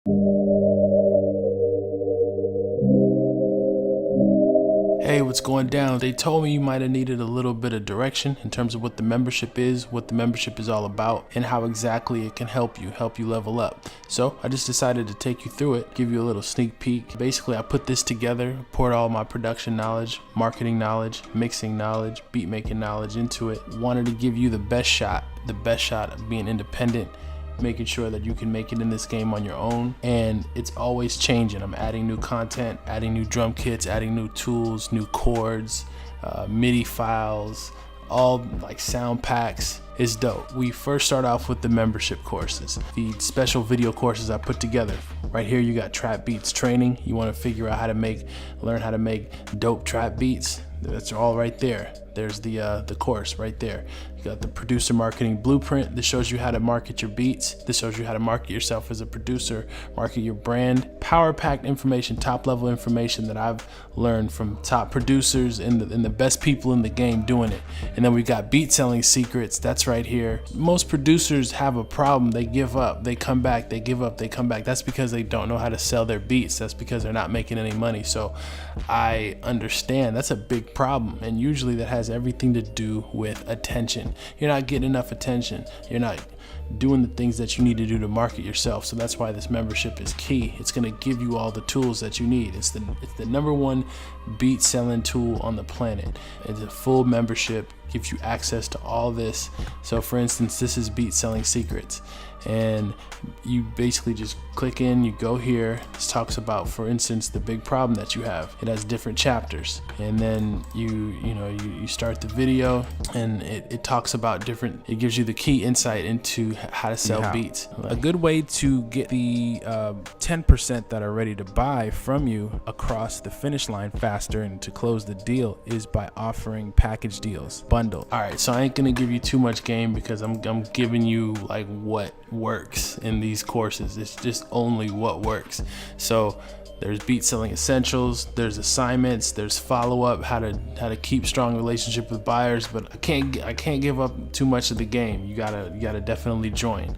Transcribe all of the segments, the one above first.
Hey, what's going down? They told me you might have needed a little bit of direction in terms of what the membership is, what the membership is all about, and how exactly it can help you level up. So I just decided to take you through it, give you a little sneak peek. Basically, I put this together, poured all my production knowledge, marketing knowledge, mixing knowledge, beat making knowledge into it. Wanted to give you the best shot of being independent, making sure that you can make it in this game on your own. And it's always changing. I'm adding new content, adding new drum kits, adding new tools, new chords, MIDI files, all like sound packs. It's dope. We first start off with the membership courses, the special video courses I put together. Right here you got trap beats training. You want to figure out how to learn how to make dope trap beats. That's all right there. There's the course right there. You got the producer marketing blueprint. This shows you how to market your beats. This shows you how to market yourself as a producer, market your brand. Power-packed information, top-level information that I've learned from top producers and the best people in the game doing it. And then we got beat selling secrets. That's right here. Most producers have a problem. They give up. They come back. They give up. They come back. That's because they don't know how to sell their beats. That's because they're not making any money. So I understand that's a big problem, and usually that has everything to do with attention. You're not getting enough attention. You're not doing the things that you need to do to market yourself. So that's why this membership is key. It's going to give you all the tools that you need. It's the #1 beat selling tool on the planet. It's a full membership, gives you access to all this. So for instance, this is beat selling secrets, and you basically just click in, you go here. This talks about, for instance, the big problem that you have. It has different chapters, and then you start the video, and it talks about it gives you the key insight into how to sell beats. A good way to get the 10% that are ready to buy from you across the finish line faster and to close the deal is by offering package deals, bundle. All right, so I ain't gonna give you too much game because I'm giving you like what works in these courses. It's just only what works. So there's beat selling essentials, there's assignments, there's follow-up, how to keep strong relationship with buyers. But I can't give up too much of the game. You gotta definitely join.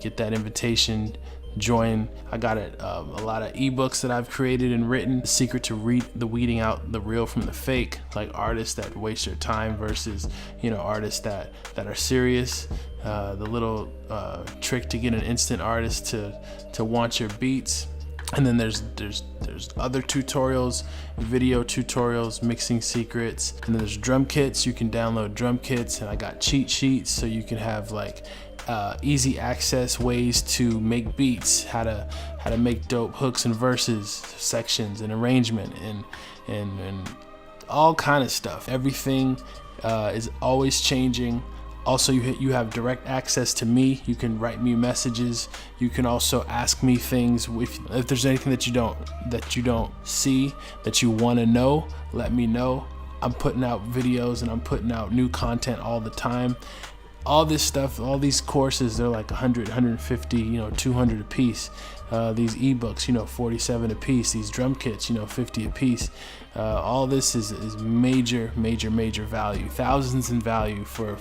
Get that invitation, join. I got a lot of ebooks that I've created and written. The secret to weeding out the real from the fake, like artists that waste your time versus artists that are serious. The little trick to get an instant artist to want your beats. And then there's other tutorials, video tutorials, mixing secrets, and then there's drum kits. You can download drum kits, and I got cheat sheets so you can have like easy access ways to make beats, how to make dope hooks and verses, sections and arrangement, and all kind of stuff. Everything is always changing. Also, you have direct access to me. You can write me messages. You can also ask me things. If there's anything that you don't see that you want to know, let me know. I'm putting out videos and I'm putting out new content all the time. All this stuff, all these courses, they're like 100, 150, 200 a piece. These ebooks, 47 a piece. These drum kits, 50 a piece. All this is major value. Thousands in value for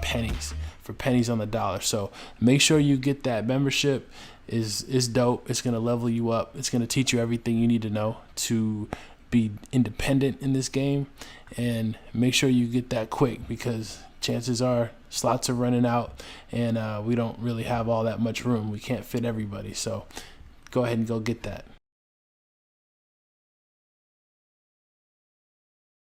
pennies on the dollar. So make sure you get that membership. Is dope. It's gonna level you up. It's gonna teach you everything you need to know to be independent in this game. And make sure you get that quick, because chances are slots are running out, and we don't really have all that much room. We can't fit everybody. So go ahead and go get that.